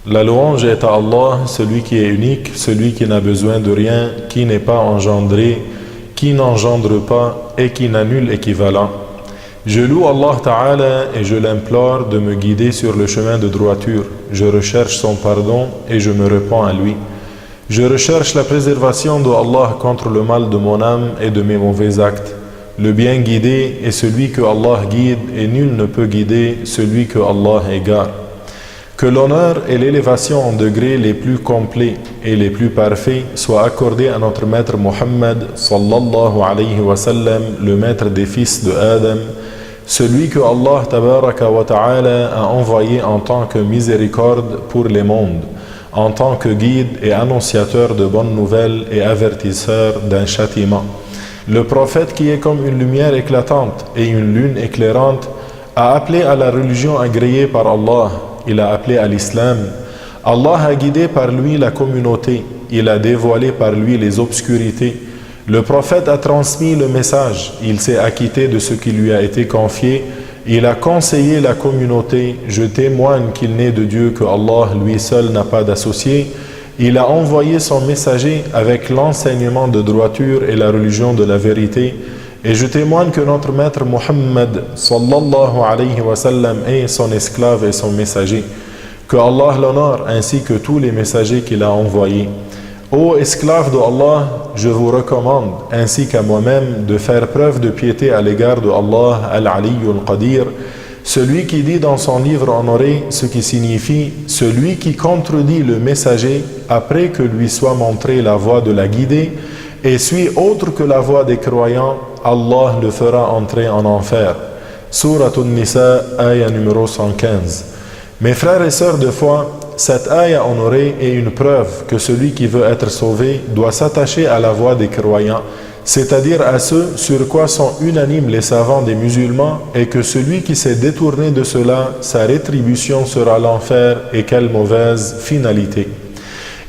La louange est à Allah, celui qui est unique, celui qui n'a besoin de rien, qui n'est pas engendré, qui n'engendre pas et qui n'a nul équivalent. Je loue Allah Ta'ala et je l'implore de me guider sur le chemin de droiture. Je recherche son pardon et je me répands à lui. Je recherche la préservation de Allah contre le mal de mon âme et de mes mauvais actes. Le bien guidé est celui que Allah guide et nul ne peut guider celui que Allah égare. Que l'honneur et l'élévation en degrés les plus complets et les plus parfaits soient accordés à notre maître Muhammad sallallahu alayhi wa sallam, le maître des fils de Adam, celui que Allah tabaraka wa ta'ala a envoyé en tant que miséricorde pour les mondes, en tant que guide et annonciateur de bonnes nouvelles et avertisseur d'un châtiment. Le prophète qui est comme une lumière éclatante et une lune éclairante a appelé à la religion agréée par Allah. Il a appelé à l'islam. Allah a guidé par lui la communauté. Il a dévoilé par lui les obscurités. Le prophète a transmis le message. Il s'est acquitté de ce qui lui a été confié. Il a conseillé la communauté. Je témoigne qu'il n'est de Dieu que Allah, lui seul, n'a pas d'associé. Il a envoyé son messager avec l'enseignement de droiture et la religion de la vérité. Et je témoigne que notre maître Muhammad sallallahu alayhi wa sallam est son esclave et son messager. Que Allah l'honore ainsi que tous les messagers qu'il a envoyés. Ô esclaves de Allah, je vous recommande, ainsi qu'à moi-même, de faire preuve de piété à l'égard de Allah al-Aliyyul Qadir, celui qui dit dans son livre honoré, ce qui signifie « celui qui contredit le messager après que lui soit montré la voie de la guidée et suit autre que la voie des croyants, Allah le fera entrer en enfer. » Sourate An-Nisa, ayah numéro 115. Mes frères et sœurs de foi, cette ayah honorée est une preuve que celui qui veut être sauvé doit s'attacher à la voie des croyants, c'est-à-dire à ceux sur quoi sont unanimes les savants des musulmans, et que celui qui s'est détourné de cela, sa rétribution sera l'enfer, et quelle mauvaise finalité.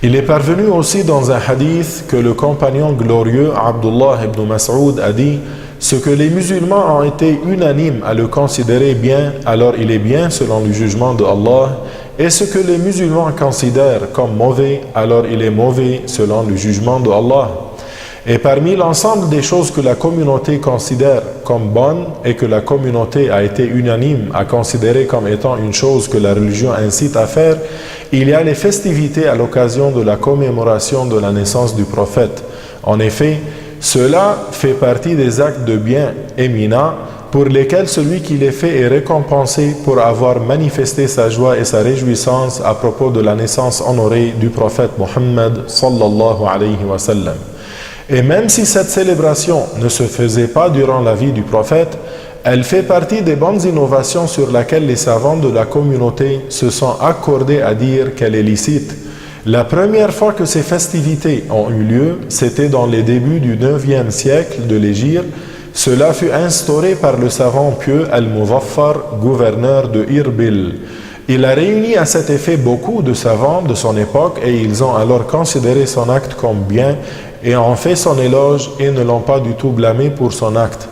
Il est parvenu aussi dans un hadith que le compagnon glorieux Abdullah ibn Mas'ud a dit « Ce que les musulmans ont été unanimes à le considérer bien, alors il est bien selon le jugement de Allah, et ce que les musulmans considèrent comme mauvais, alors il est mauvais selon le jugement de Allah. » Et parmi l'ensemble des choses que la communauté considère comme bonnes et que la communauté a été unanime à considérer comme étant une chose que la religion incite à faire, il y a les festivités à l'occasion de la commémoration de la naissance du prophète. En effet, cela fait partie des actes de bien éminents pour lesquels celui qui les fait est récompensé pour avoir manifesté sa joie et sa réjouissance à propos de la naissance honorée du prophète Muhammad sallallahu alayhi wa sallam. Et même si cette célébration ne se faisait pas durant la vie du prophète, elle fait partie des bonnes innovations sur lesquelles les savants de la communauté se sont accordés à dire qu'elle est licite. La première fois que ces festivités ont eu lieu, c'était dans les débuts du 9e siècle de l'Hégire. Cela fut instauré par le savant pieux Al-Muzaffar, gouverneur de Irbil. Il a réuni à cet effet beaucoup de savants de son époque et ils ont alors considéré son acte comme bien et ont fait son éloge et ne l'ont pas du tout blâmé pour son acte.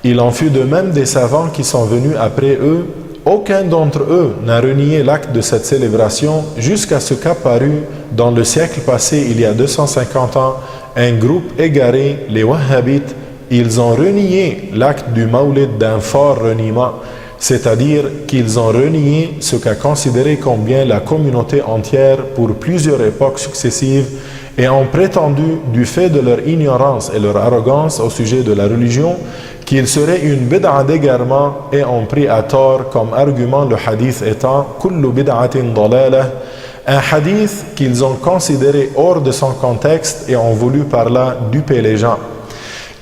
Il en fut de même des savants qui sont venus après eux. Aucun d'entre eux n'a renié l'acte de cette célébration jusqu'à ce qu'apparut dans le siècle passé, il y a 250 ans, un groupe égaré, les Wahhabites. Ils ont renié l'acte du Mawlid d'un fort reniement, c'est-à-dire qu'ils ont renié ce qu'a considéré comme bien la communauté entière pour plusieurs époques successives et ont prétendu, du fait de leur ignorance et leur arrogance au sujet de la religion, qu'il serait une bid'a d'égarement et ont pris à tort comme argument le hadith étant « Kullu bid'atin dalalah », un hadith qu'ils ont considéré hors de son contexte et ont voulu par là duper les gens.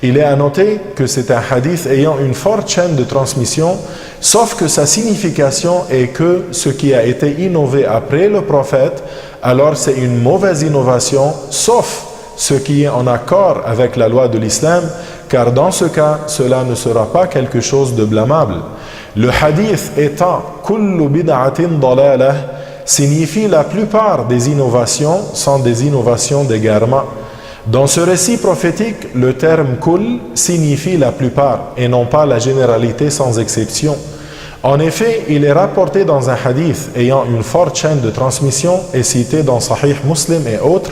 Il est à noter que c'est un hadith ayant une forte chaîne de transmission, sauf que sa signification est que ce qui a été innové après le prophète, alors c'est une mauvaise innovation, sauf ce qui est en accord avec la loi de l'islam, car dans ce cas, cela ne sera pas quelque chose de blâmable. Le hadith étant « Kullu bid'atin dalalah » signifie la plupart des innovations sont des innovations d'égarement. Dans ce récit prophétique, le terme « kul » signifie la plupart et non pas la généralité sans exception. En effet, il est rapporté dans un hadith ayant une forte chaîne de transmission et cité dans Sahih Muslim et autres,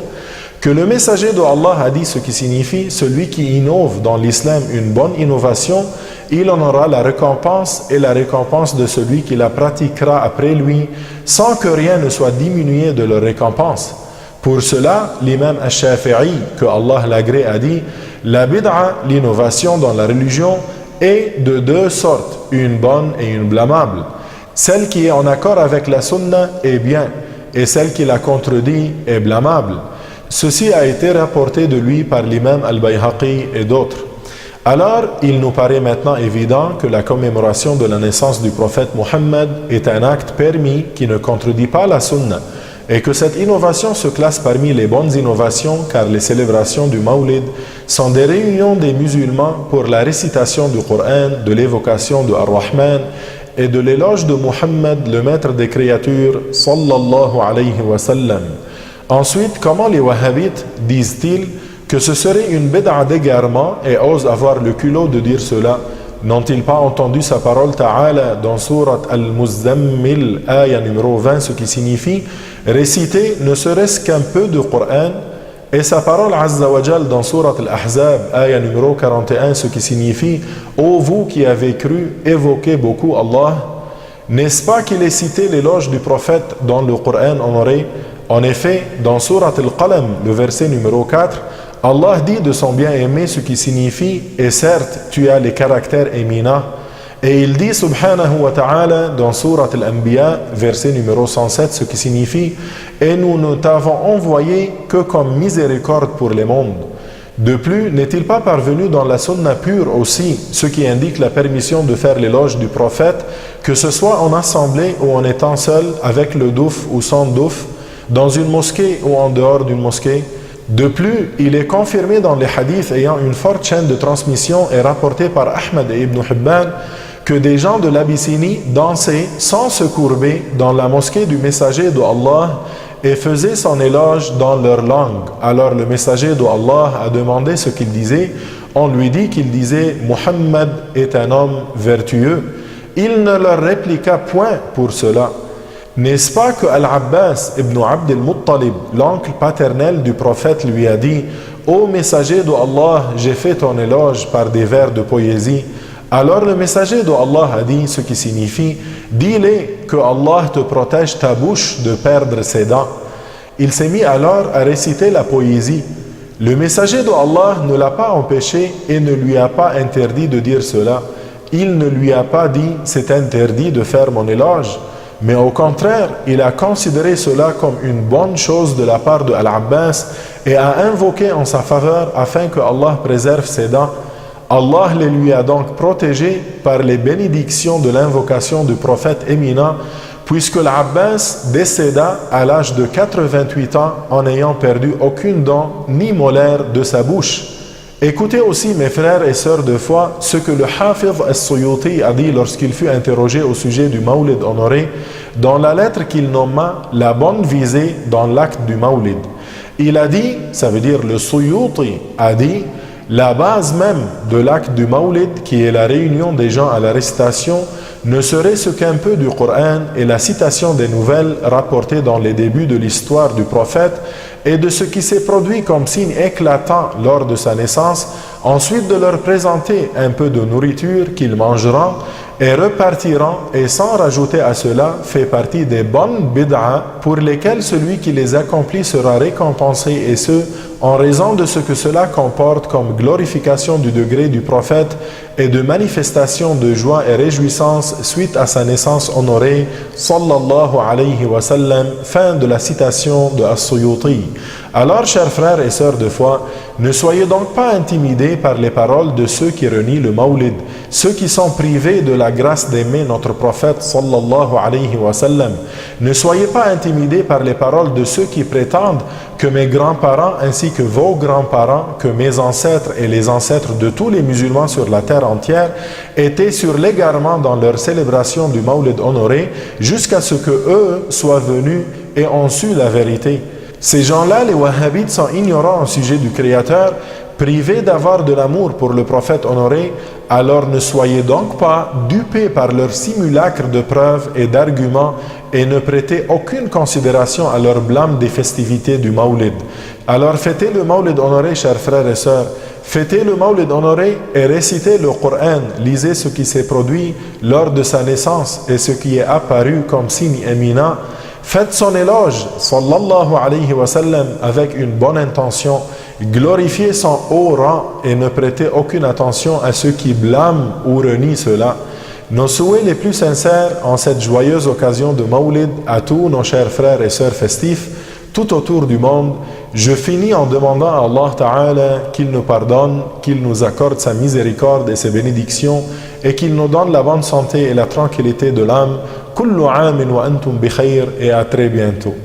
que le messager de Allah a dit ce qui signifie: celui qui innove dans l'islam une bonne innovation, il en aura la récompense et la récompense de celui qui la pratiquera après lui, sans que rien ne soit diminué de leur récompense. Pour cela, l'imam al-Shafi'i, que Allah l'agrée, a dit: la bid'a, l'innovation dans la religion, est de deux sortes, une bonne et une blâmable. Celle qui est en accord avec la sunna est bien, et celle qui la contredit est blâmable. Ceci a été rapporté de lui par l'imam al-Bayhaqi et d'autres. Alors, il nous paraît maintenant évident que la commémoration de la naissance du prophète Mohammed est un acte permis qui ne contredit pas la sunna, et que cette innovation se classe parmi les bonnes innovations, car les célébrations du Mawlid sont des réunions des musulmans pour la récitation du Coran, de l'évocation de Ar-Rahman et de l'éloge de Muhammad, le maître des créatures, sallallahu alayhi wa sallam. Ensuite, comment les wahhabites disent-ils que ce serait une bid'a d'égarement et osent avoir le culot de dire cela? N'ont-ils pas entendu sa parole Ta'ala dans Surat Al-Muzzammil, ayah numéro 20, ce qui signifie réciter ne serait-ce qu'un peu de Coran, et sa parole Azza wa Jal dans Surat Al-Ahzab, ayah numéro 41, ce qui signifie ô vous qui avez cru, évoquez beaucoup Allah. N'est-ce pas qu'il est cité l'éloge du prophète dans le Coran honoré? En effet, dans Surat Al-Qalam, le verset numéro 4, Allah dit de son bien-aimé ce qui signifie « Et certes, tu as les caractères éminents ». Et il dit subhanahu wa ta'ala dans Surat Al-Anbiya, verset numéro 107, ce qui signifie « Et nous ne t'avons envoyé que comme miséricorde pour les mondes ». De plus, n'est-il pas parvenu dans la sunna pure aussi, ce qui indique la permission de faire l'éloge du prophète, que ce soit en assemblée ou en étant seul, avec le douf ou sans douf, dans une mosquée ou en dehors d'une mosquée? De plus, il est confirmé dans les hadiths ayant une forte chaîne de transmission et rapporté par Ahmad et Ibn Hibban que des gens de l'Abyssinie dansaient sans se courber dans la mosquée du messager de Allah et faisaient son éloge dans leur langue. Alors le messager de Allah a demandé ce qu'il disait. On lui dit qu'il disait « Muhammad est un homme vertueux ». Il ne leur répliqua point pour cela. N'est-ce pas que Al-Abbas ibn Abd al-Muttalib, l'oncle paternel du prophète, lui a dit « Ô messager de Allah, j'ai fait ton éloge par des vers de poésie ». Alors le messager de Allah a dit ce qui signifie « Dis-les que Allah te protège ta bouche de perdre ses dents ». Il s'est mis alors à réciter la poésie. Le messager de Allah ne l'a pas empêché et ne lui a pas interdit de dire cela. Il ne lui a pas dit « C'est interdit de faire mon éloge ». Mais au contraire, il a considéré cela comme une bonne chose de la part de Al-Abbas et a invoqué en sa faveur afin que Allah préserve ses dents. Allah les lui a donc protégés par les bénédictions de l'invocation du prophète éminent, puisque l'Abbas décéda à l'âge de 88 ans en n'ayant perdu aucune dent ni molaire de sa bouche. Écoutez aussi, mes frères et sœurs de foi, ce que le Hafiz al-Suyuti a dit lorsqu'il fut interrogé au sujet du Mawlid honoré, dans la lettre qu'il nomma la bonne visée dans l'acte du Mawlid. Il a dit, ça veut dire le Suyuti a dit, la base même de l'acte du Mawlid, qui est la réunion des gens à la récitation, ne serait-ce qu'un peu du Coran et la citation des nouvelles rapportées dans les débuts de l'histoire du prophète et de ce qui s'est produit comme signe éclatant lors de sa naissance, ensuite de leur présenter un peu de nourriture qu'ils mangeront et repartiront, et sans rajouter à cela, fait partie des bonnes bid'a pour lesquelles celui qui les accomplit sera récompensé, et ce, en raison de ce que cela comporte comme glorification du degré du prophète et de manifestation de joie et réjouissance suite à sa naissance honorée, sallallahu alayhi wa sallam. Fin de la citation de As-Suyuti. Alors, chers frères et sœurs de foi, ne soyez donc pas intimidés par les paroles de ceux qui renient le Mawlid, ceux qui sont privés de la grâce d'aimer notre prophète sallallahu alayhi wa sallam. Ne soyez pas intimidés par les paroles de ceux qui prétendent que mes grands-parents ainsi que vos grands-parents, que mes ancêtres et les ancêtres de tous les musulmans sur la terre entière étaient sur l'égarement dans leur célébration du Mawlid honoré jusqu'à ce que eux soient venus et ont su la vérité. Ces gens-là, les wahhabites, sont ignorants au sujet du Créateur, privés d'avoir de l'amour pour le prophète honoré, Alors ne soyez donc pas dupés par leurs simulacres de preuves et d'arguments et ne prêtez aucune considération à leur blâme des festivités du Mawlid. Alors fêtez le Mawlid honoré, chers frères et sœurs. Fêtez le Mawlid honoré et récitez le Coran. Lisez ce qui s'est produit lors de sa naissance et ce qui est apparu comme signe éminent. Faites son éloge, sallallahu alayhi wa sallam, avec une bonne intention. Glorifiez son haut rang et ne prêtez aucune attention à ceux qui blâment ou renient cela. Nos souhaits les plus sincères en cette joyeuse occasion de Mawlid à tous nos chers frères et sœurs festifs tout autour du monde. Je finis en demandant à Allah Ta'ala qu'il nous pardonne, qu'il nous accorde sa miséricorde et ses bénédictions et qu'il nous donne la bonne santé et la tranquillité de l'âme. Kullu amin wa antum bi khayr, et à très bientôt.